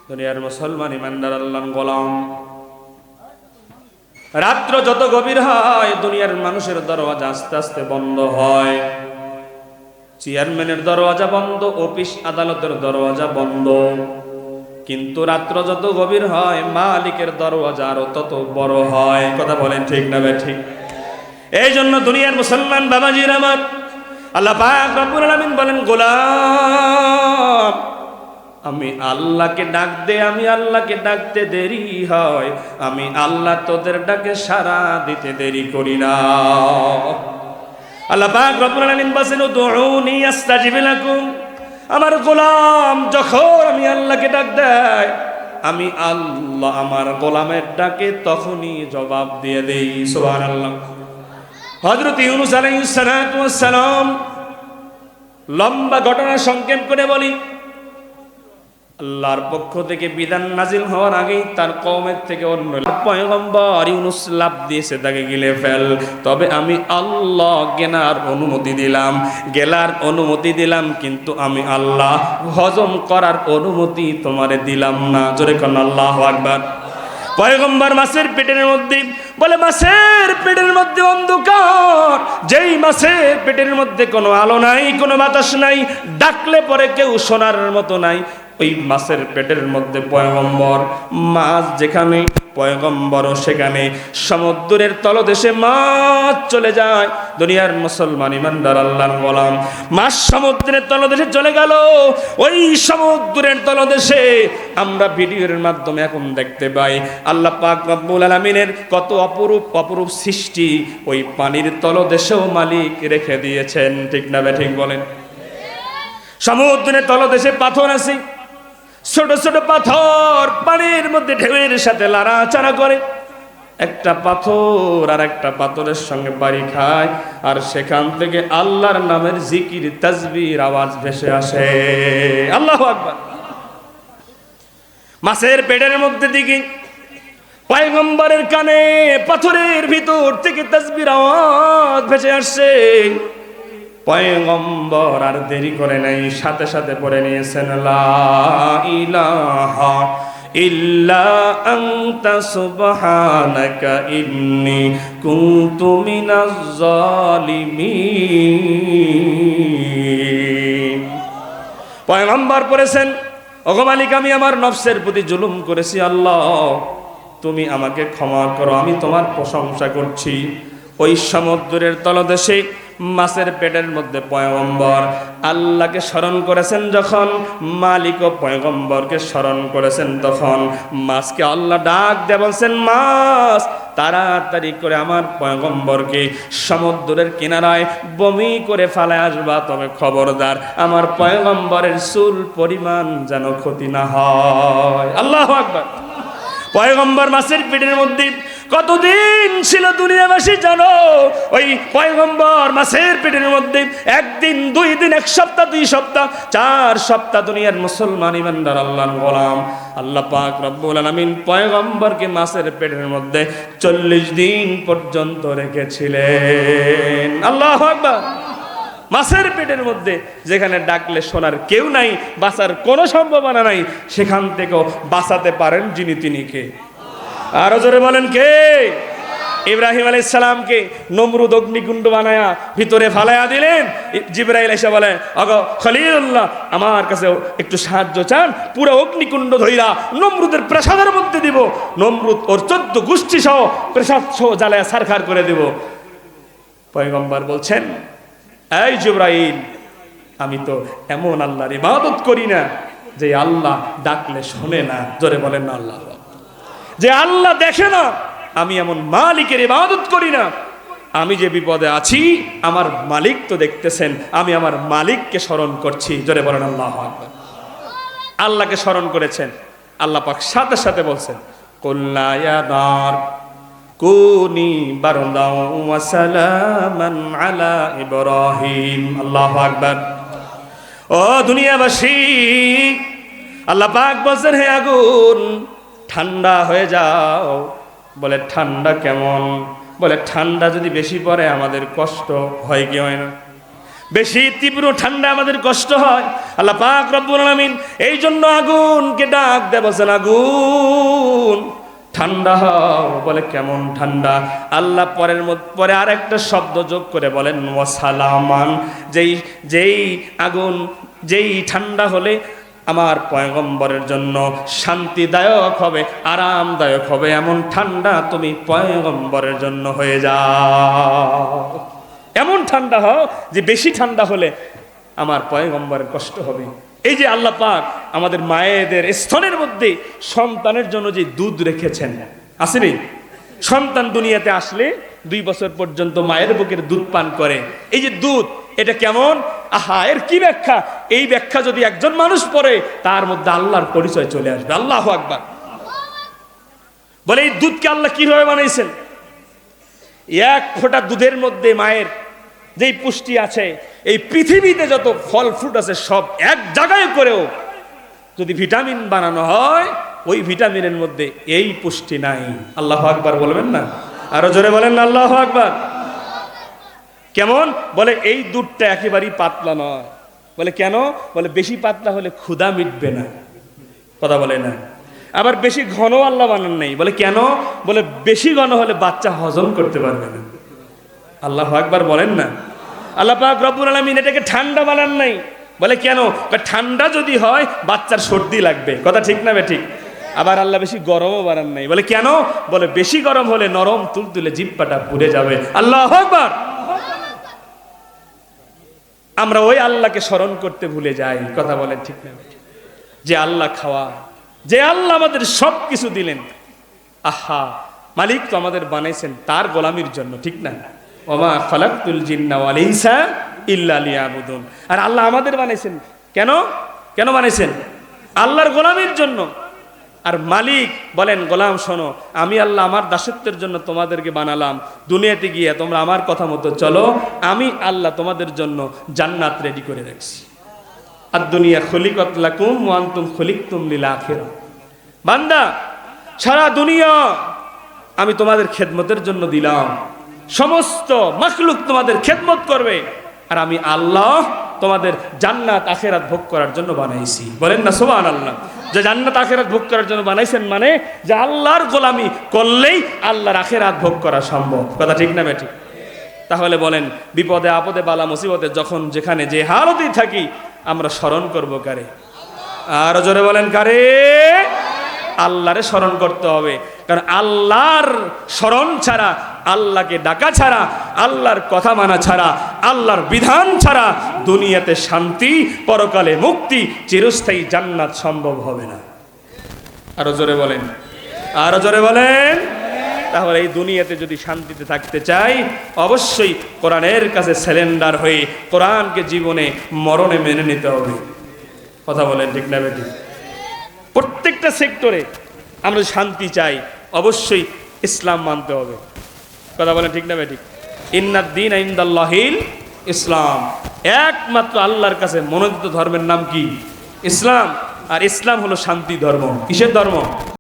দুনিয়ার মুসলমান ইমানদার আল্লাহর গোলাম। রাত্র যত গভীর হয় দুনিয়ার মানুষের দরওয়াজা আস্তে আস্তে বন্ধ হয়। চেয়ারম্যানের দরওয়াজা বন্ধ, অফিস আদালতের দরওয়াজা বন্ধ, কিন্তু রাত্র যত গভীর হয় মালিকের দরওয়াজা আরো তত বড় হয়। কথা বলেন ঠিক না ঠিক? এই জন্য দুনিয়ার মুসলমান বাবাজির আমার, আল্লাহ পাক রব্বুল আলামিন বলেন, গোলাম আমি আল্লাহকে ডাক দে, আমি আল্লাহকে ডাকতে দেরি হয়, আমি আল্লাহ তোদের ডাকে সাড়া দিতে দেরি করি না। আল্লাহ পাক রব্বুল আলামিন বলেন, উদউনি আস্তাজিব লাকুম। আমার গোলাম যখন আমি আল্লাহকে ডাক দেয়, আমি আল্লাহ আমার গোলামের ডাকে তখনই জবাব দিয়ে দেই। সুবহানাল্লাহ। হযরত ইউনূস আলাইহিস সালাতু ওয়াস সালাম, লম্বা ঘটনা সংক্ষেপ করে বলি, আল্লাহর পক্ষ থেকে বিধান নাজিল হওয়ার আগেই তার কওমের থেকে অন্য পয়গম্বর ইউনূস লাফ দিয়েছে তাকে গিলে ফেল। তবে আমি আল্লাহ গেলার অনুমতি দিলাম, কিন্তু আমি আল্লাহ হজম করার অনুমতি তোমারে দিলাম না। জোরে কোন আল্লাহু আকবার। পয়গম্বর মাছের পেটের মধ্যে, বলে মাছের পেটের মধ্যে অন্ধকার, যেই মাছের পেটের মধ্যে কোনো আলো নাই, কোনো বাতাস নাই, ডাকলে পরে কেউ শোনার মতো নাই, ওই মাছের পেটের মধ্যে পয়গম্বর, মাছ যেখানে পয়গম্বরও সেখানে। সমুদ্রের তলদেশে মাছ চলে যায়। দুনিয়ার মুসলমান ইমানদার আল্লাহর গোলাম, মাছ সমুদ্রের তলদেশে চলে গেল। ওই সমুদ্রের তলদেশে আমরা ভিডিওর মাধ্যমে এখন দেখতে পাই আল্লাহ পাক রব্বুল আলামিনের কত অপরূপ অপরূপ সৃষ্টি ওই পানির তলদেশেও মালিক রেখে দিয়েছেন। ঠিক না ঠিক বলেন? সমুদ্রের তলদেশে পাথর আছে, ছোট ছোট পাথর পানির মধ্যে ঢেউয়ের সাথে লড়াচড়া করে। একটা পাথর আর একটা পাথরের সঙ্গে বাড়ি খায়, আর সেখান থেকে আল্লাহর নামের জিকির তাসবির আওয়াজ ভেসে আসে। আল্লাহু আকবার। মাছের পেটের মধ্যে দিকে পয়গম্বরের কানে পাথরের ভিতর থেকে তাসবির আওয়াজ ভেসে আসছে। পয়গম্বর আর দেরি করে নাই, সাথে সাথে পড়ে নিয়েছেন, লা ইলাহা ইল্লা আনতা সুবহানাকা ইন্নী কুনতু মিনাজ জালিমিন। পয়গম্বর পড়েছেন, ওগো মালিক, আমি আমার নফসের প্রতি জুলুম করেছি, আল্লাহ তুমি আমাকে ক্ষমা করো, আমি তোমার প্রশংসা করছি। ওই সমুদ্রের তলদেশে মাছের পেটের মধ্যে পয়গম্বর আল্লাহকে স্মরণ করেছেন যখন, মালিক ও পয়গম্বরকে স্মরণ করেছেন তখন মাছকে আল্লাহ ডাক দিয়ে বলছেন, মাছ তাড়াতাড়ি করে আমার পয়গম্বরকে সমুদ্রের কিনারায় বমি করে ফেলে আসবা, তবে খবরদার আমার পয়গম্বরের চুল পরিমাণ যেন ক্ষতি না হয়। আল্লাহু আকবার। পয়গম্বর মাছের পেটের মধ্যে কতদিন ছিল দুনিয়াবাসী জানো? ওই পয়গম্বর মাছের পেটের মধ্যে একদিন, 2 দিন, 1 সপ্তাহ, 2 সপ্তাহ, 4 সপ্তাহ দুনিয়ার মুসলমান ইমানদার আল্লাহর গোলাম। আল্লাহ পাক রব্বুল আলামিন পয়গম্বরকে মাছের পেটের মধ্যে 40 দিন পর্যন্ত রেখেছিলেন। আল্লাহু আকবার। মাছের পেটের মধ্যে, যেখানে ডাকলে শোনার কেউ নাই, বাঁচার কোনো সম্ভাবনা নাই, সেখান থেকেও বাঁচাতে পারেন যিনি, তিনি কে? আরো জোরে বলেন কে? ইব্রাহিম আলাইহিস সালামকে নমরুদ অগ্নিকুণ্ড বানায়া ভিতরে ফালায়া দিলেন। জিবরাইল এসে বলে, ওগো খলিলুল্লাহ, আমার কাছে একটু সাহায্য চান, পুরো অগ্নিকুণ্ড ধইরা নমরুদের প্রাসাদের মধ্যে দিব, নমরুদ ওর 14 গোষ্ঠী সহ প্রাসাদ সহ জ্বালায়া ছারখার করে দিব। পয়গম্বর বলছেন, এই জিবরাইল, আমি তো এমন আল্লাহর ইবাদত করি না যে আল্লাহ ডাকলে শোনে না। জোরে বলেন না আল্লাহ। যে আল্লাহ দেখে না, আমি এমন মালিকের ইবাদত করি না। আমি যে বিপদে আছি আমার মালিক তো দেখতেছেন, আমি আমার মালিককে স্মরণ করছি। জোরে বলেন আল্লাহু আকবার। আল্লাহকে স্মরণ করেছেন, আল্লাহ পাক সাথে সাথে বলছেন, কুল্লা ইয়া নার কুনি বারদাও ওয়া সালামান আলা ইব্রাহিম। আল্লাহু আকবার। ও দুনিয়াবাসী, আল্লাহ পাক বলছেন, হে আগুন ঠান্ডা হয়ে যাও। বলে ঠান্ডা কেমন? বলে ঠান্ডা যদি বেশি পড়ে আমাদের কষ্ট হয় কি হয় না? বেশি তীব্র ঠান্ডা আমাদের কষ্ট হয়। আল্লাহ পাক রব্বুল আলামিন এই জন্য আগুনকে ডাক দেয়, বলেন আগুন ঠান্ডা হও। বলে কেমন ঠান্ডা? আল্লাহ পরে আর একটা শব্দ যোগ করে বলেন ওয়াসালামান, যেই আগুন যেই ঠান্ডা হলে আমার পয়গম্বরের জন্য শান্তিদায়ক হবে, আরামদায়ক হবে, এমন ঠান্ডা তুমি পয়গম্বরের জন্য হয়ে যাও। এমন ঠান্ডা হও যে বেশি ঠান্ডা হলে আমার পয়গম্বরের কষ্ট হবে। এই যে আল্লাহ পাক আমাদের মায়েদের স্তনের মধ্যে সন্তানের জন্য যে দুধ রেখেছেন, আসেনি? সন্তান দুনিয়াতে আসলে 2 বছর পর্যন্ত মায়ের বুকের দুধ পান করে। এই যে দুধ, এটা কেমন? আহা, এর কি ব্যাখ্যা? এই ব্যাখ্যা যদি একজন মানুষ পড়ে তার মধ্যে আল্লাহর পরিচয় চলে আসবে। আল্লাহু আকবার। বলে এই দুধকে আল্লাহ কিভাবে বানাইছেন? এক ফোঁটা দুধের মধ্যে মায়ের যেই পুষ্টি আছে, এই পৃথিবীতে যত ফল ফ্রুট আছে সব এক জায়গায় করেও যদি ভিটামিন বানানো হয়, ওই ভিটামিনের মধ্যে এই পুষ্টি নাই। আল্লাহু আকবার বলবেন না? আরো জোরে বলেন না আল্লাহু আকবার। কেমন? বলে এই দুধটা একেবারেই পাতলা নয়। বলে কেন? বলে বেশি পাতলা হলে ক্ষুধা মিটবে না। কথা বলে না। আবার বেশি ঘন আল্লাহ বানান নাই। বলে কেন? বলে বেশি ঘন হলে বাচ্চা হজম করতে পারবে না। আল্লাহু আকবার বলেন না। আল্লাহ পাক রব্বুল আলামিন এটাকে ঠান্ডা বানান নাই। বলে কেন? ঠান্ডা যদি হয় বাচ্চার সর্দি লাগবে। কথা ঠিক না ঠিক? আবার আল্লাহ বেশি গরমও বানান নাই। বলে কেন? বলে বেশি গরম হলে নরম তুলতুলে জিহ্বাটা পুড়ে যাবে। আল্লাহু আকবার। আমরা ওই আল্লাহকে স্মরণ করতে ভুলে যাই। কথা বলেন ঠিক না? যে আল্লাহ খাওয়া, যে আল্লাহ আমাদের সব কিছু দিলেন। আহা, মালিক তো আমাদের বানাইছেন তার গোলামির জন্য, ঠিক না? ওমা খালাকতুল জিন্না ওয়াল ইনসা ইল্লা লিয়াবুদুন। আর আল্লাহ আমাদের বানাইছেন কেন? কেন বানাইছেন? আল্লাহর গোলামির জন্য। আর মালিক বলেন, গোলাম শোনো, আমি আল্লাহ আমার দাসত্বের জন্য তোমাদেরকে বানালাম। দুনিয়াতে গিয়ে তোমরা আমার কথা মতো চলো, আমি আল্লাহ তোমাদের জন্য জান্নাত রেডি করে রাখছি। আর দুনিয়া খুলিকাত লাকুম ওয়া আনতুম খুলিকতুম লিল আখিরাহ। বান্দা, সারা দুনিয়া আমি তোমাদের খেদমতের জন্য দিলাম। সমস্ত মাখলুক তোমাদের খেদমত করবে, আর আমি আল্লাহ তোমাদের জান্নাত আখিরাত ভোগ করার জন্য বানাইছি। বলেন না সুবহানাল্লাহ। যে জান্নাত আখিরাত ভোগ করার জন্য বানাইছেন মানে যে আল্লাহর গোলামি করলেই আল্লাহর আখিরাত ভোগ করা সম্ভব। কথা ঠিক না ঠিক? তাহলে বলেন, বিপদে আপদে বালা মুসিবতে যখন যেখানে যে হালতেই থাকি আমরা স্মরণ করব কারে? আর জোরে বলেন কারে? আল্লাহরে স্মরণ করতে হবে। কারণ আল্লাহর স্মরণ ছাড়া, আল্লাহকে ডাকা ছাড়া, আল্লাহর কথা মানা ছাড়া, আল্লাহর বিধান ছাড়া দুনিয়াতে শান্তি, পরকালে মুক্তি, চিরস্থায়ী জান্নাত সম্ভব হবে না। আরো জোরে বলেন, আরো জোরে বলেন। তাহলে এই দুনিয়াতে যদি শান্তিতে থাকতে চাই, অবশ্যই কোরআনের কাছে সারেন্ডার হয়ে কোরআনকে জীবনে মরণে মেনে নিতে হবে। কথা বলেন ঠিক না বেঠিক? প্রত্যেকটা সেক্টরে আমরা শান্তি চাই, অবশ্যই ইসলাম মানতে হবে। কথা বলেন ঠিক না বেঠিক? ইন্নাদ দীন ইনদাল্লাহিল ইসলাম। একমাত্র আল্লাহর কাছে মনোনীত ধর্মের নাম কি? ইসলাম। আর ইসলাম হলো শান্তি ধর্ম। কিসের ধর্ম?